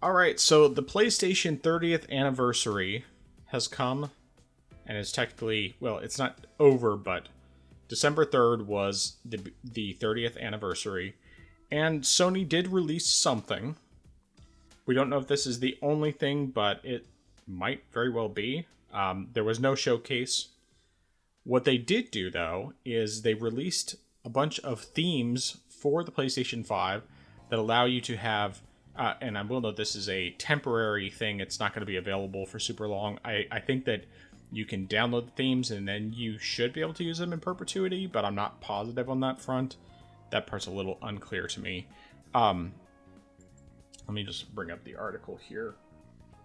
All right, so the PlayStation 30th anniversary has come and is technically, well, it's not over, but December 3rd was the 30th anniversary, and Sony did release something. We don't know if this is the only thing, but it might very well be. There was no showcase. What they did do, though, is they released a bunch of themes for the PlayStation 5 that allow you to have, and I will note this is a temporary thing, it's not going to be available for super long. I think that you can download the themes and then you should be able to use them in perpetuity, but I'm not positive on that front. That part's a little unclear to me. Let me just bring up the article here.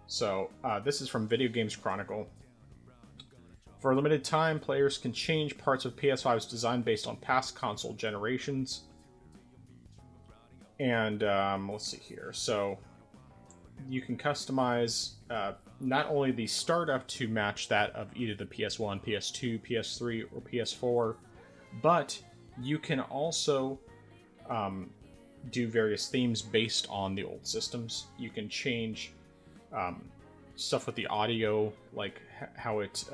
So, this is from Video Games Chronicle. For a limited time, players can change parts of PS5's design based on past console generations. And let's see here. So, you can customize not only the startup to match that of either the PS1, PS2, PS3, or PS4, but you can also do various themes based on the old systems. You can change stuff with the audio, like how it,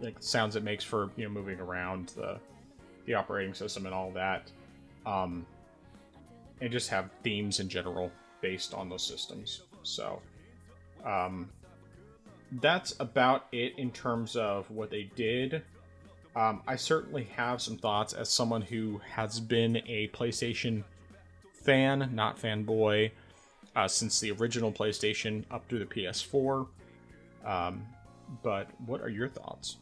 like sounds it makes for moving around the operating system and all that, and just have themes in general based on those systems. So that's about it in terms of what they did. I certainly have some thoughts as someone who has been a PlayStation fan, not fanboy, since the original PlayStation up through the PS4. But what are your thoughts?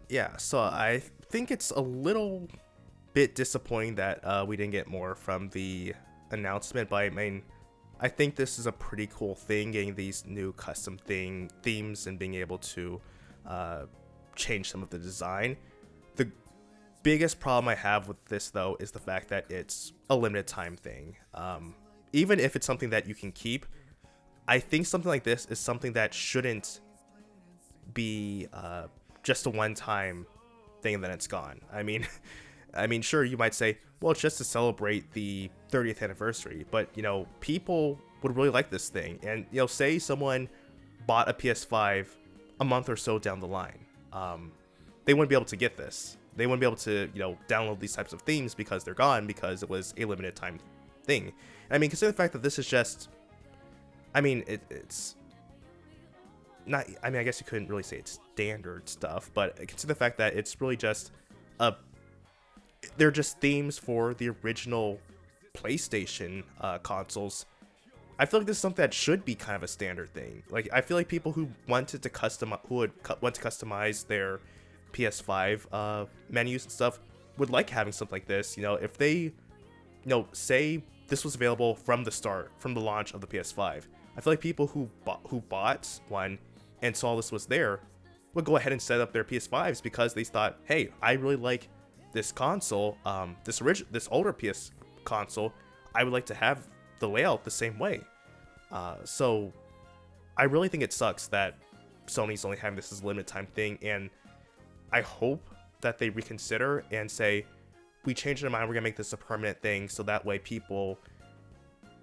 Yeah, so I think it's a little bit disappointing that we didn't get more from the announcement, but I mean, I think this is a pretty cool thing, getting these new custom themes and being able to change some of the design. The biggest problem I have with this, though, is the fact that it's a limited time thing. Even if it's something that you can keep, I think something like this is something that shouldn't be just a one-time thing and then it's gone. I mean, sure, you might say, well, it's just to celebrate the 30th anniversary, but, people would really like this thing. And, say someone bought a PS5 a month or so down the line. They wouldn't be able to get this. They wouldn't be able to, download these types of themes because they're gone, because it was a limited time thing. I mean, consider the fact that this is just, it's not, I guess you couldn't really say it's standard stuff, but consider the fact that it's really just they're just themes for the original PlayStation consoles. I feel like this is something that should be kind of a standard thing. Like, I feel like people who want to customize their PS5 menus and stuff would like having something like this. If they, say this was available from the start, from the launch of the PS5, I feel like people who bought one and saw this was there would go ahead and set up their PS5s because they thought, hey, I really like this console, this older PS console. I would like to have the layout the same way. So I really think it sucks that Sony's only having this as a limited time thing, and I hope that they reconsider and say, we changed our mind, we're gonna make this a permanent thing, so that way people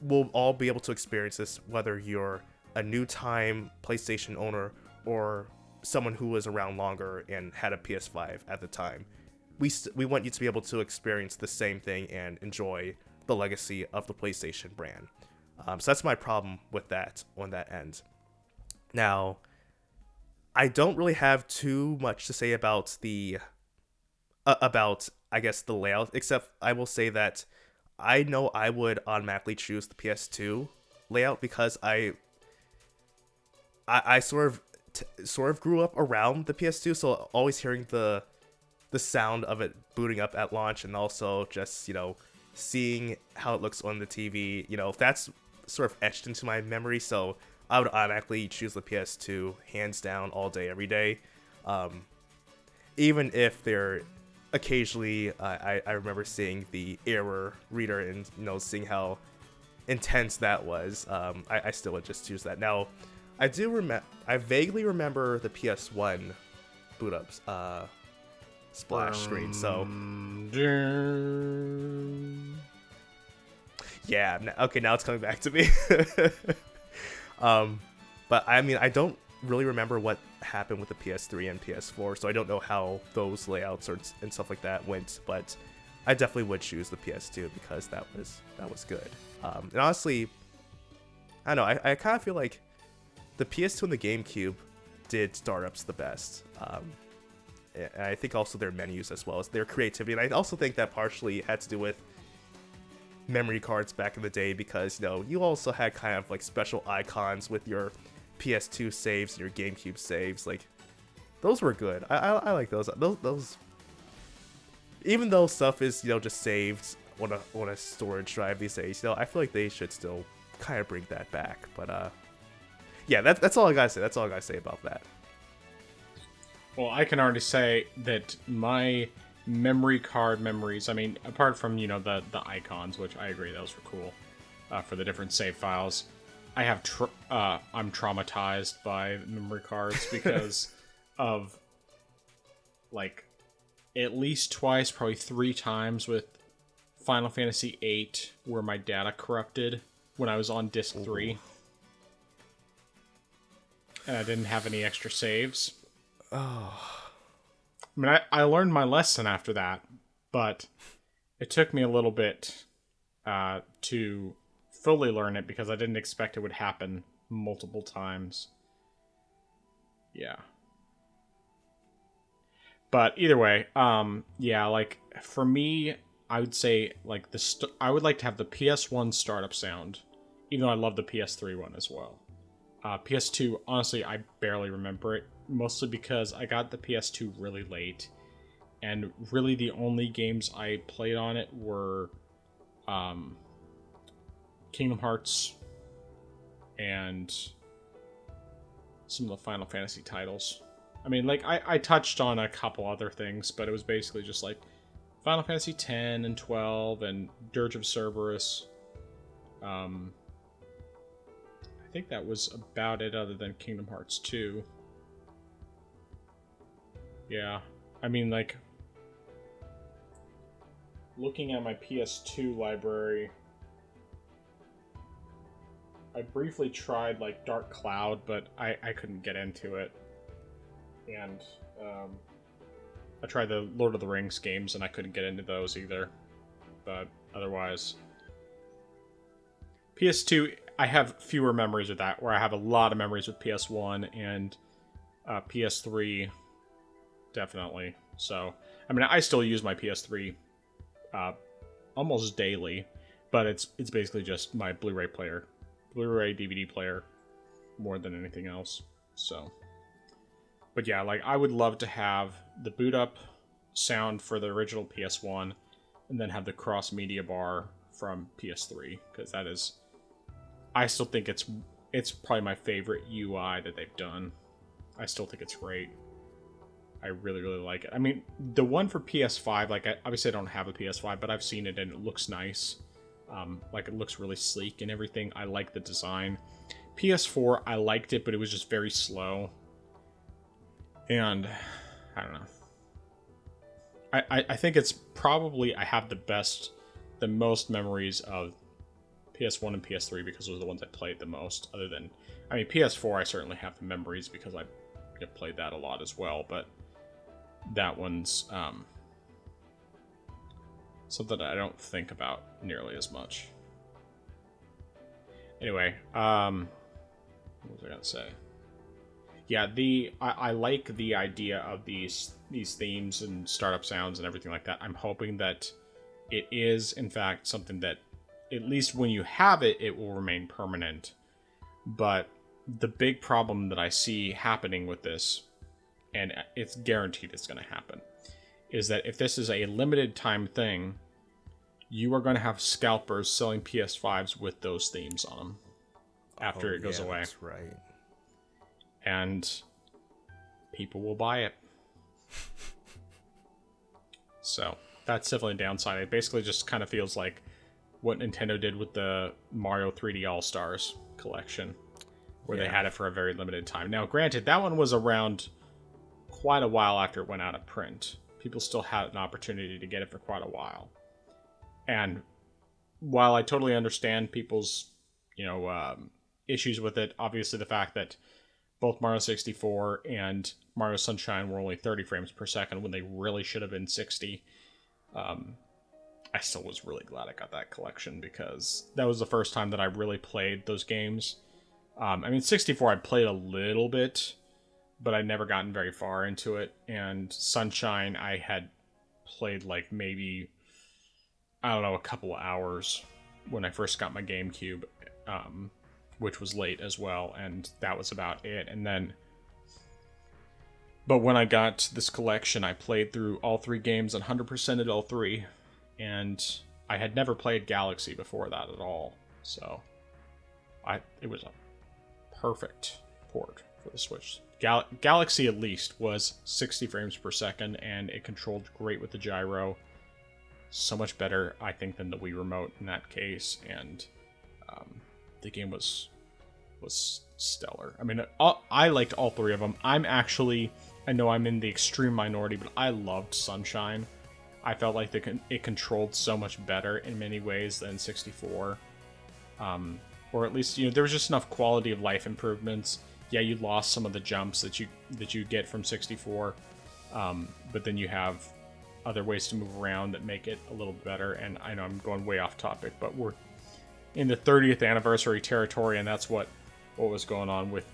will all be able to experience this, whether you're a new time PlayStation owner or someone who was around longer and had a PS5 at the time. We want you to be able to experience the same thing and enjoy the legacy of the PlayStation brand. So that's my problem with that on that end. Now, I don't really have too much to say about the I guess the layout, except I will say that I know I would automatically choose the PS2 layout because I sort of grew up around the PS2, so always hearing the sound of it booting up at launch, and also just seeing how it looks on the TV, that's sort of etched into my memory. So I would automatically choose the PS2 hands down, all day, every day. Even if they're occasionally, I remember seeing the error reader and seeing how intense that was. I still would just choose that. Now, I vaguely remember the PS1 boot ups splash screen. So Yeah. Okay, now it's coming back to me. But I mean, I don't really remember what happened with the PS3 and PS4, so I don't know how those layouts and stuff like that went. But I definitely would choose the PS2 because that was good. And honestly, I don't know. I kind of feel like the PS2 and the GameCube did startups the best. And I think also their menus as well as their creativity. And I also think that partially had to do with memory cards back in the day because, you know, you also had kind of like special icons with your PS2 saves and your GameCube saves. Like, those were good. I like those. Those. Even though stuff is, you know, just saved on a storage drive these days, you know, I feel like they should still kind of bring that back. But yeah, that's all I gotta say. That's all I gotta say about that. Well, I can already say that my memory card memories, I mean, apart from, you know, the icons, which I agree those were cool for the different save files, I'm traumatized by memory cards because of, like, at least twice, probably 3 times with Final Fantasy VIII where my data corrupted when I was on disc 3. And I didn't have any extra saves. Oh. I mean, I learned my lesson after that, but it took me a little bit to fully learn it because I didn't expect it would happen multiple times. Yeah. But either way, yeah, like, for me, I would say, like, I would like to have the PS1 startup sound, even though I love the PS3 one as well. PS2, honestly, I barely remember it, mostly because I got the PS2 really late, and really the only games I played on it were Kingdom Hearts and some of the Final Fantasy titles. I mean, like, I touched on a couple other things, but it was basically just like Final Fantasy X and 12 and Dirge of Cerberus. I think that was about it other than Kingdom Hearts 2. Yeah. I mean, like, looking at my PS2 library, I briefly tried, like, Dark Cloud, but I couldn't get into it. And I tried the Lord of the Rings games, and I couldn't get into those either. But otherwise, PS2, I have fewer memories with that, where I have a lot of memories with PS1 and PS3, definitely. So, I mean, I still use my PS3 almost daily, but it's basically just my Blu-ray player, Blu-ray DVD player, more than anything else. So, but yeah, like, I would love to have the boot up sound for the original PS1, and then have the cross media bar from PS3, because that is, I still think it's probably my favorite UI that they've done. I still think it's great. I really, really like it. I mean, the one for PS5, like, obviously I don't have a PS5, but I've seen it and it looks nice. Like, it looks really sleek and everything. I like the design. PS4, I liked it, but it was just very slow. And, I don't know. I think it's probably, I have the most memories of PS1 and PS3 because those are the ones I played the most, other than, I mean, PS4 I certainly have the memories because I played that a lot as well, but that one's something that I don't think about nearly as much. Anyway, what was I gonna say? Yeah, I like the idea of these themes and startup sounds and everything like that. I'm hoping that it is, in fact, something that, at least when you have it, it will remain permanent. But the big problem that I see happening with this, and it's guaranteed it's going to happen, is that if this is a limited time thing, you are going to have scalpers selling PS5s with those themes on them after it goes away. That's right. And people will buy it. So that's definitely a downside. It basically just kind of feels like what Nintendo did with the Mario 3D All-Stars collection, where they had it for a very limited time. Now, granted, that one was around quite a while after it went out of print. People still had an opportunity to get it for quite a while. And while I totally understand people's, issues with it, obviously the fact that both Mario 64 and Mario Sunshine were only 30 frames per second when they really should have been 60. I still was really glad I got that collection because that was the first time that I really played those games. 64 I played a little bit, but I'd never gotten very far into it. And Sunshine I had played like maybe, I don't know, a couple of hours when I first got my GameCube, which was late as well, and that was about it. And then, but when I got this collection, I played through all 3 games and 100%ed all 3, and I had never played Galaxy before that at all, so it was a perfect port for the Switch. Galaxy at least was 60 frames per second, and it controlled great with the gyro. So much better, I think, than the Wii Remote in that case, and the game was stellar. I mean, I liked all 3 of them. I know I'm in the extreme minority, but I loved Sunshine. I felt like it controlled so much better in many ways than 64. Or at least, there was just enough quality of life improvements. Yeah, you lost some of the jumps that you get from 64, but then you have other ways to move around that make it a little better. And I know I'm going way off topic, but we're in the 30th anniversary territory, and that's what was going on with.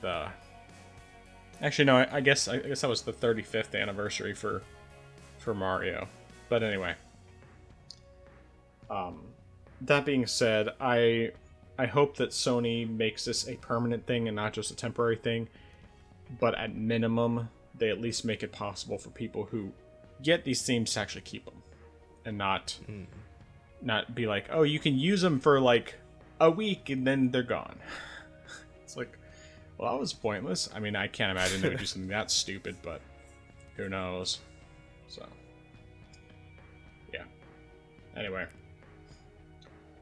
Actually, no, I guess that was the 35th anniversary for Mario. But anyway, that being said, I hope that Sony makes this a permanent thing and not just a temporary thing. But at minimum, they at least make it possible for people who get these themes to actually keep them, and not be like, oh, you can use them for like a week and then they're gone. It's like, well, that was pointless. I mean, I can't imagine they would do something that stupid, but who knows? So, yeah. Anyway.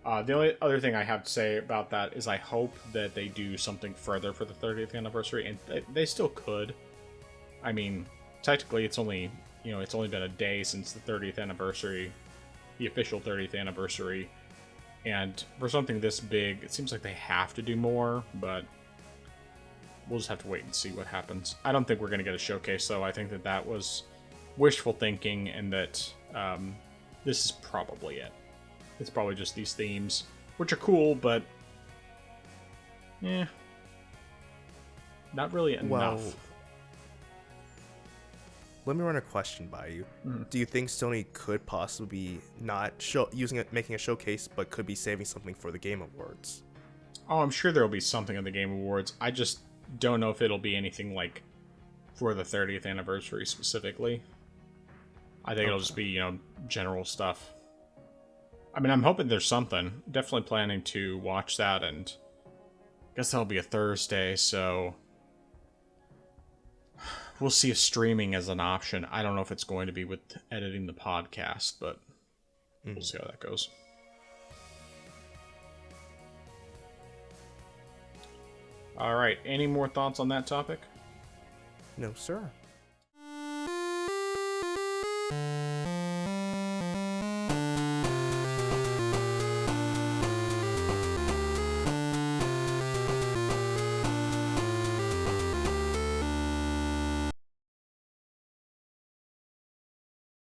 The only other thing I have to say about that is I hope that they do something further for the 30th anniversary, and they still could. I mean, technically it's only been a day since the 30th anniversary, the official 30th anniversary, and for something this big, it seems like they have to do more, but we'll just have to wait and see what happens. I don't think we're going to get a showcase, though. I think that was wishful thinking, and that this is probably it. It's probably just these themes, which are cool, but not really enough. Well, let me run a question by you. Do you think Sony could possibly not making a showcase, but could be saving something for the Game Awards? Oh, I'm sure there'll be something in the Game Awards. I just don't know if it'll be anything like for the 30th anniversary specifically. I think it'll just be, general stuff. I mean, I'm hoping there's something. Definitely planning to watch that, and I guess that'll be a Thursday, so we'll see if streaming is an option. I don't know if it's going to be with editing the podcast, but we'll see how that goes. All right. Any more thoughts on that topic? No, sir.